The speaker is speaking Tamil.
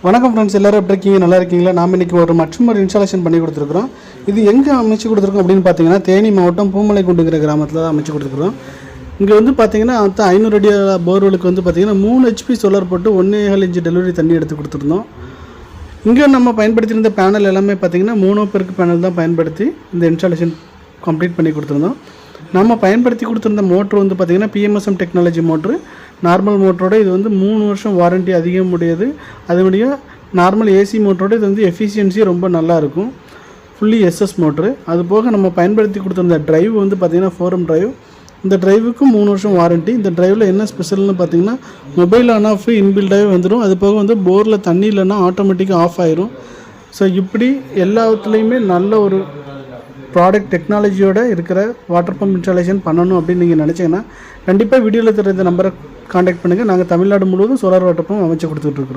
வணக்கம் ஃப்ரெண்ட்ஸ், எல்லோரும் எப்படி இருக்கீங்க? நல்லா இருக்கீங்களா? நாம் இன்றைக்கி ஒரு இன்ஸ்டாலேஷன் பண்ணி கொடுத்துருக்குறோம். இது எங்கே அமைச்சு கொடுத்துருக்கோம் அப்படின்னு பார்த்தீங்கன்னா, தேனி மாவட்டம் பூமலைக்குண்டுங்கிற கிராமத்தில் தான் அமைச்சு கொடுத்துருக்குறோம். இங்கே வந்து பார்த்தீங்கன்னா 500 அடி போர்வெலுக்கு வந்து பார்த்தீங்கன்னா 3 HP சோலார் போட்டு 1.25 இன்ச் டெலிவரி தண்ணி எடுத்து கொடுத்துருந்தோம். இங்கே நம்ம பயன்படுத்தியிருந்த பேனல் எல்லாமே பார்த்தீங்கன்னா 3 பெருக்கு பேனல் தான் பயன்படுத்தி இந்த இன்ஸ்டாலேஷன் கம்ப்ளீட் பண்ணி கொடுத்துருந்தோம். நம்ம பயன்படுத்தி கொடுத்துருந்த மோட்ரு வந்து பார்த்திங்கன்னா PMSM டெக்னாலஜி மோட்ரு. நார்மல் மோட்டரோட இது வந்து 3 வருஷம் வாரண்ட்டி அதிகம் முடியாது. அதுபடியா நார்மல் ஏசி மோட்டரோட இது வந்து எஃபிஷியன்சி ரொம்ப நல்லாயிருக்கும். Fully SS motor. அது போக நம்ம பயன்படுத்தி கொடுத்துருந்த ட்ரைவ் வந்து பார்த்திங்கன்னா 4M ட்ரைவ். இந்த ட்ரைவுக்கு 3 வருஷம் வாரண்ட்டி. இந்த ட்ரைவில் என்ன ஸ்பெஷல்னு பார்த்திங்கன்னா மொபைல் ஆன் ஆஃப் இன்பில்டாகவே வந்துடும். அது போக வந்து போரில் தண்ணி இல்லைன்னா ஆட்டோமேட்டிக்காக ஆஃப் ஆயிரும். ஸோ இப்படி எல்லாத்துலேயுமே நல்ல ஒரு ப்ராடக்ட் டெக்னாலஜியோடு இருக்கிற வாட்டர் பம்ப் இன்ஸ்டாலேஷன் பண்ணணும் அப்படின்னு நீங்கள் நினச்சிங்கன்னா கண்டிப்பாக வீடியோவில் தெரிஞ்ச நம்பரை காண்டாக்ட் பண்ணுங்கள். நாங்கள் தமிழ்நாடு முழுவதும் சோலார் வாட்டர் பம்ப் அமைச்சு கொடுத்துட்ருக்குறோம்.